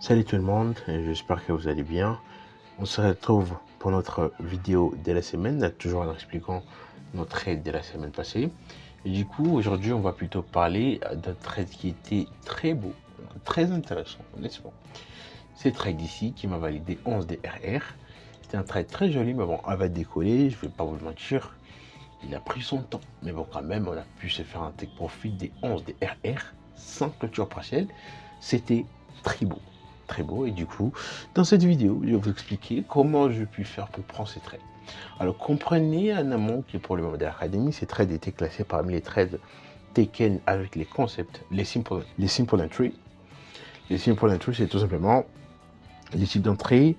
Salut tout le monde, j'espère que vous allez bien. On se retrouve pour notre vidéo de la semaine, toujours en expliquant nos trades de la semaine passée. Et du coup, aujourd'hui, on va plutôt parler d'un trade qui était très beau, très intéressant, honnêtement. C'est le trade ici qui m'a validé 11 DRR. C'était un trade très joli, mais bon, elle va décoller, je vais pas vous le mentir. Il a pris son temps, mais bon, quand même, on a pu se faire un take profit des 11 DRR sans clôture partielle. C'était très beau. Très beau, et du coup dans cette vidéo je vais vous expliquer comment je puis faire pour prendre ces trades. Alors comprenez en amont que pour le moment de l'académie, ces trades étaient classés parmi les trades taken avec les concepts, les simple entry. Les simple entry, c'est tout simplement les types d'entrée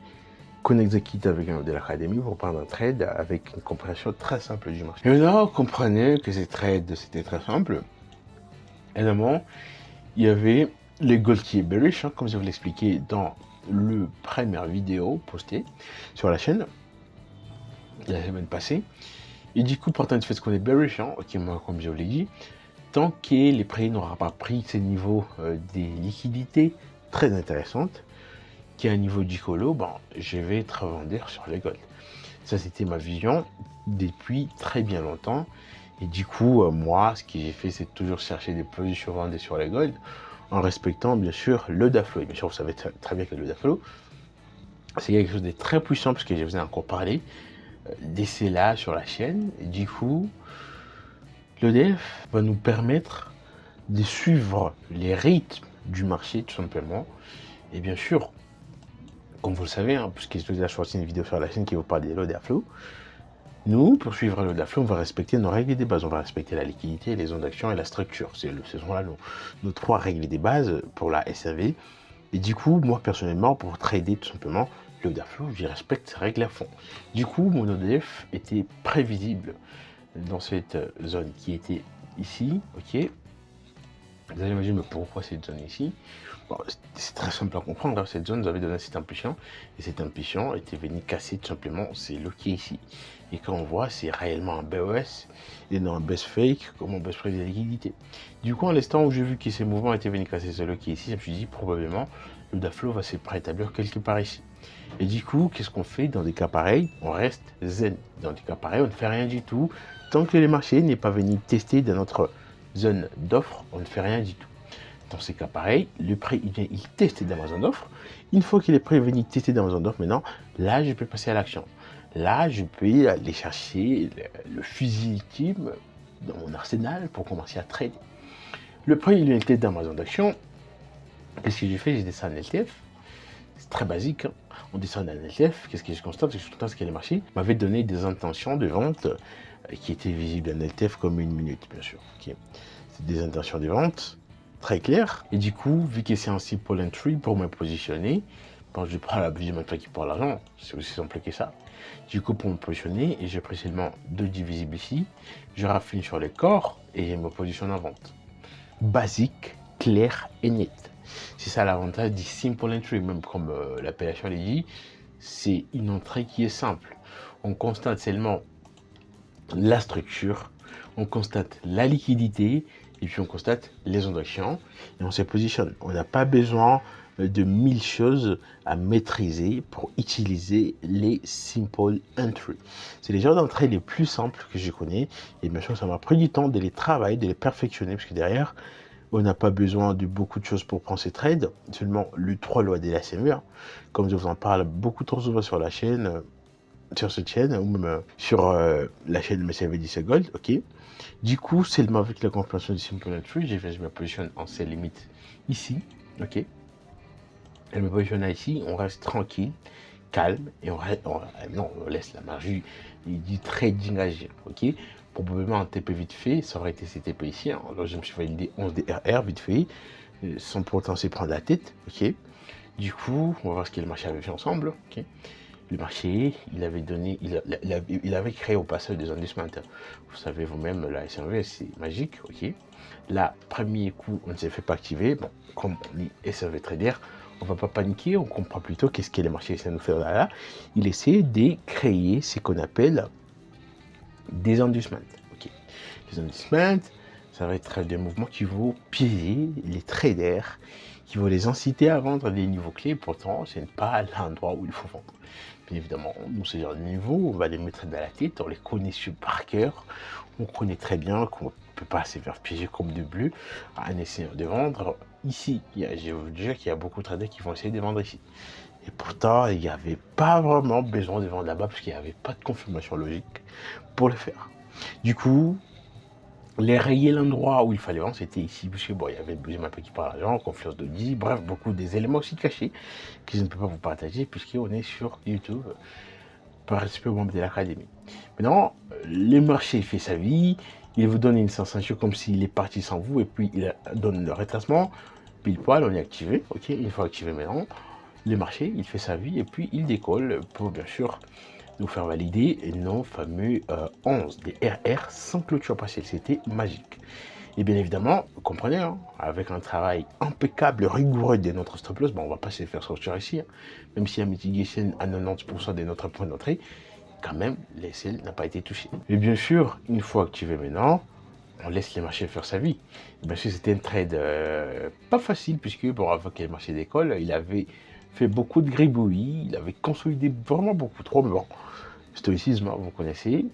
qu'on exécute avec un de l'académie pour prendre un trade avec une compréhension très simple du marché. Et maintenant, comprenez que ces trades c'était très simple. Évidemment, il y avait les gold qui est bearish, hein, comme je vous l'expliquais dans le première vidéo postée sur la chaîne la semaine passée. Et du coup, partant du fait qu'on est bearish, hein, ok, moi, comme je vous l'ai dit, tant que les prix n'aura pas pris ces niveaux des liquidités très intéressantes, qui est un niveau du colo, bon, je vais être vendeur sur les gold. Ça, c'était ma vision depuis très bien longtemps. Et du coup, moi, ce que j'ai fait, c'est toujours chercher des positions vendées sur les gold, en respectant bien sûr le DAFLO. Et bien sûr, vous savez très bien que le DAFLO, c'est quelque chose de très puissant, parce que je vous ai encore parlé d'essai là sur la chaîne. Et du coup, l'EDF va nous permettre de suivre les rythmes du marché, tout simplement. Et bien sûr, comme vous le savez, hein, puisque je vous ai sorti une vidéo sur la chaîne qui vous parle de l'ODAFLO, nous, pour suivre l'ODAFLO, on va respecter nos règles des bases. On va respecter la liquidité, les zones d'action et la structure. Ce sont là nos trois règles des bases pour la SAV. Et du coup, moi, personnellement, pour trader tout simplement l'ODAFLO, je respecte ces règles à fond. Du coup, mon ODF était prévisible dans cette zone qui était ici, ok. Vous allez imaginer, mais pourquoi cette zone ici? Bon, c'est très simple à comprendre, hein. Cette zone nous avait donné cet impulsion, et cet impulsion était venu casser tout simplement c'est le qui est ici. Et quand on voit, c'est réellement un BOS, et non un best fake, comme un best price de liquidité. Du coup, à l'instant où j'ai vu que ces mouvements étaient venus casser ce qui est ici, je me suis dit probablement le DAFLO va se rétablir quelque part ici. Et du coup, qu'est-ce qu'on fait dans des cas pareils? On reste zen. Dans des cas pareils, on ne fait rien du tout. Tant que les marchés n'est pas venu tester dans notre zone d'offre, on ne fait rien du tout. Dans ces cas pareils, le prix il vient, il teste dans ma zone d'offre. Une fois qu'il est prêt à venir tester dans ma zone d'offre, maintenant, là, je peux passer à l'action. Là, je peux aller chercher le fusil ultime dans mon arsenal pour commencer à trader. Le prix il était dans ma zone d'action. Qu'est-ce que j'ai fait? J'ai descendu en LTF. C'est très basique, hein. On descend en LTF. Qu'est-ce que je constate? C'est que je constate que les marchés m'avaient donné des intentions de vente qui étaient visibles en LTF comme une minute, bien sûr. Okay. C'est des intentions de vente très claires. Et du coup, vu que c'est un simple entry pour me positionner, quand je prends la vision maintenant qui prend l'argent, c'est aussi simple que ça. Du coup, pour me positionner, et j'ai pris seulement 2 divisibles ici, je raffine sur les corps et je me positionne en vente. Basique, clair et net. C'est ça l'avantage du simple entry, même comme l'appellation l'a dit, c'est une entrée qui est simple. On constate seulement la structure, on constate la liquidité, et puis on constate les zones d'action, et on se positionne. On n'a pas besoin de 1000 choses à maîtriser pour utiliser les simple entry. C'est les genres d'entrées les plus simples que je connais, et bien sûr ça m'a pris du temps de les travailler, de les perfectionner, parce que derrière, on n'a pas besoin de beaucoup de choses pour prendre ces trades, seulement les 3 lois de la CME, comme je vous en parle beaucoup trop souvent sur la chaîne, sur cette chaîne, ou même sur la chaîne MSAV10 Gold, ok. Du coup, seulement avec la compréhension du Simple Entry, j'ai fait, je me positionne en sell limite ici, ok. Elle me positionne ici, on reste tranquille, calme, et on laisse la marge du trading agir, ok. Probablement un TP vite fait, ça aurait été ces TP ici, hein. Alors je me suis validé 11 DRR vite fait, sans pourtant se prendre la tête, ok. Du coup, on va voir ce que le marché avait fait ensemble, ok. Le marché, il avait donné, il avait créé au passage des endissements. Vous savez vous-même, la SRV, c'est magique, ok. Là, premier coup, on ne s'est fait pas activer. Bon, comme on est SRV Trader, on va pas paniquer, on comprend plutôt qu'est-ce que les marchés essaient de nous faire là. Il essaie de créer ce qu'on appelle des endissements, ok. Les endissements, ça va être des mouvements qui vont piéger les traders qui vont les inciter à vendre des niveaux clés. Pourtant, ce n'est pas l'endroit où il faut vendre. Bien évidemment, nous, ce genre de niveaux, on va les mettre dans la tête, on les connaît par cœur, on connaît très bien qu'on ne peut pas se faire piéger comme de bleu en essayant de vendre ici. Je vous dire qu'il y a beaucoup de traders qui vont essayer de vendre ici. Et pourtant, il n'y avait pas vraiment besoin de vendre là-bas parce qu'il n'y avait pas de confirmation logique pour le faire. Du coup, les rayés, l'endroit où il fallait vendre, c'était ici, parce que bon, il y avait le deuxième un peu qui parle d'argent, confiance de 10, bref, beaucoup des éléments aussi cachés que je ne peux pas vous partager puisqu'on est sur YouTube par respect aux membres de l'académie. Maintenant, le marché fait sa vie, il vous donne une sensation comme s'il est parti sans vous et puis il donne le retracement, pile poil, on est activé, ok, une fois activé maintenant, le marché, il fait sa vie et puis il décolle pour bien sûr nous faire valider nos fameux 11 des RR sans clôture partielle. C'était magique. Et bien évidemment, vous comprenez, hein, avec un travail impeccable, rigoureux de notre stop loss, on ne va pas se faire sortir ici. Hein. Même si la mitigation à 90% de notre point d'entrée, quand même, l'SL n'a pas été touché. Et bien sûr, une fois activé maintenant, on laisse les marchés faire sa vie. Et bien sûr, c'était un trade pas facile, puisque bon, avant que les marchés décollent, il avait fait beaucoup de gribouillis, il avait consolidé vraiment beaucoup trop, mais bon, stoïcisme, vous connaissez.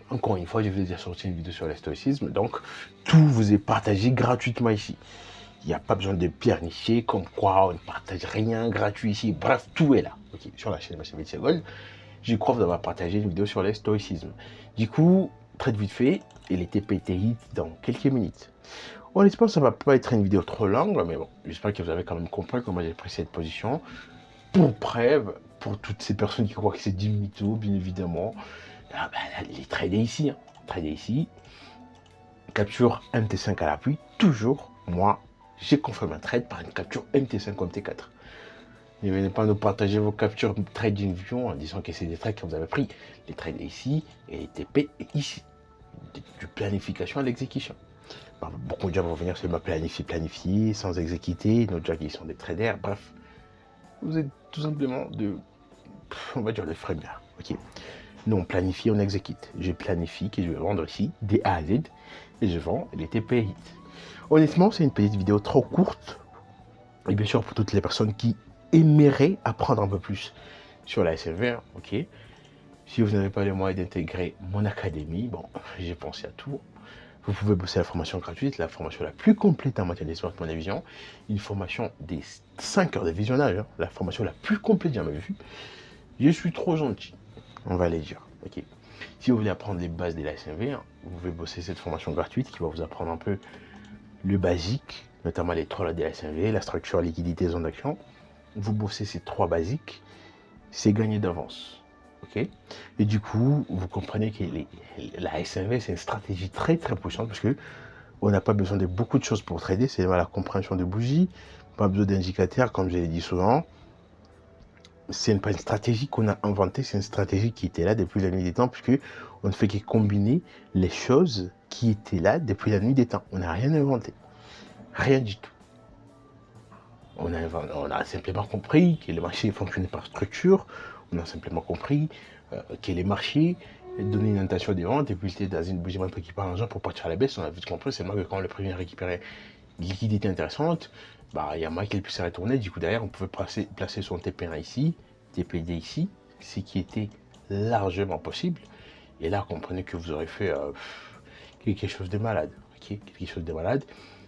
Encore une fois, je vous ai déjà sorti une vidéo sur le stoïcisme, donc tout vous est partagé gratuitement ici. Il n'y a pas besoin de piernicher, comme quoi on ne partage rien gratuit ici. Bref, tout est là. Ok, sur la chaîne Mathieu Gold, je crois d'avoir partagé une vidéo sur le stoïcisme. Du coup, très vite fait, il était pété hit dans quelques minutes. On espère que ça ne va pas être une vidéo trop longue, mais bon, j'espère que vous avez quand même compris comment j'ai pris cette position. Pour preuve, pour toutes ces personnes qui croient que c'est du mytho, bien évidemment, les trader ici, hein. Trader ici, capture MT5 à l'appui, toujours, moi, j'ai confirmé un trade par une capture MT5 ou MT4. Ne venez pas nous partager vos captures trading view en disant que c'est des trades que vous avez pris. Les trades ici et les TP ici. Du planification à l'exécution. Beaucoup de gens vont venir seulement planifier, sans exécuter. D'autres gens qui sont des traders, bref. Vous êtes tout simplement on va dire des frémières. Ok. Nous, on planifie, on exécute. Je planifie que je vais vendre ici des A à Z et je vends les TP hit. Honnêtement, c'est une petite vidéo trop courte. Et bien sûr, pour toutes les personnes qui aimeraient apprendre un peu plus sur la SLV, ok. Si vous n'avez pas les moyens d'intégrer mon académie, bon, j'ai pensé à tout. Vous pouvez bosser la formation gratuite, la formation la plus complète en matière d'exploitation de vision, une formation des 5 heures de visionnage, hein, la formation la plus complète jamais vue. Je suis trop gentil, on va les dire. Ok. Si vous voulez apprendre les bases de la SMV, hein, vous pouvez bosser cette formation gratuite qui va vous apprendre un peu le basique, notamment les 3 lois de la SMV, la structure, liquidité, zone d'action. Vous bossez ces 3 basiques, c'est gagné d'avance. Okay. Et du coup, vous comprenez que la SMV, c'est une stratégie très très puissante parce que on n'a pas besoin de beaucoup de choses pour trader, c'est la compréhension de bougies, pas besoin d'indicateurs, comme je l'ai dit souvent. C'est pas une stratégie qu'on a inventée, c'est une stratégie qui était là depuis la nuit des temps, puisque on ne fait que combiner les choses qui étaient là depuis la nuit des temps. On n'a rien inventé. Rien du tout. On a simplement compris que le marché fonctionnait par structure. On a simplement compris que les marchés donnaient une intention de vente et puis c'était dans une bougie qui part l'argent pour partir à la baisse. On a vite compris seulement que quand le premier récupérait une liquidité intéressante, il y a moyen qu'elle puisse retourner. Du coup, derrière, on pouvait placer son TP1 ici, TPD ici, ce qui était largement possible. Et là, comprenez que vous aurez fait quelque chose de malade. Okay, quelque chose de malade.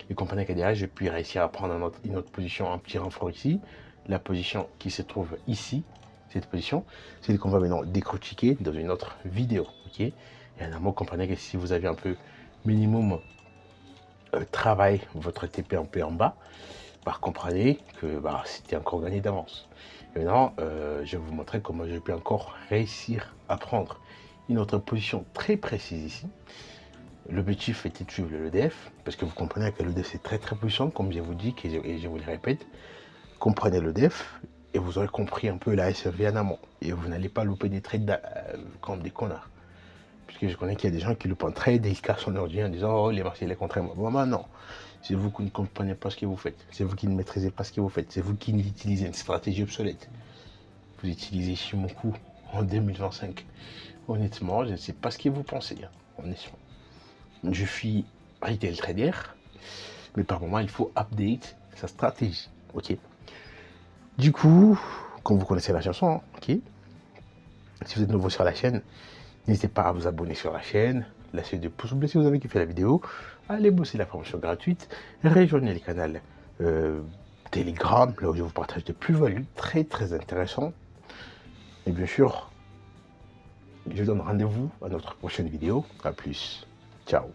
Et comprenez que derrière, j'ai pu réussir à prendre une autre position, un petit renfort ici. La position qui se trouve ici, cette position, c'est qu'on va maintenant décortiquer dans une autre vidéo. Okay. Et en amont, comprenez que si vous avez un peu minimum travail votre TP un peu en bas, comprenez que c'était encore gagné d'avance. Et maintenant, je vais vous montrer comment je peux encore réussir à prendre une autre position très précise ici. L'objectif était de suivre l'EDF, parce que vous comprenez que l'EDF c'est très très puissant, comme je vous dis, et je vous le répète. Comprenez l'EDF, et vous aurez compris un peu la SRV en amont. Et vous n'allez pas louper des trades comme des connards. Puisque je connais qu'il y a des gens qui loupent un trade et ils cassent son ordi en disant « Oh, les marchés, les contre moi. » Moi, non. C'est vous qui ne comprenez pas ce que vous faites. C'est vous qui ne maîtrisez pas ce que vous faites. C'est vous qui utilisez une stratégie obsolète. Vous utilisez Shimoku en 2025. Honnêtement, je ne sais pas ce que vous pensez. Honnêtement. Je suis retail trader, mais par moment, il faut update sa stratégie. ok. Du coup, comme vous connaissez la chanson, hein, ok. Si vous êtes nouveau sur la chaîne, n'hésitez pas à vous abonner sur la chaîne, lâchez des pouces bleus si vous avez kiffé la vidéo, allez bosser la formation gratuite, rejoignez le canal Telegram, là où je vous partage des plus-values très intéressants. Et bien sûr, je vous donne rendez-vous à notre prochaine vidéo. À plus. Ciao.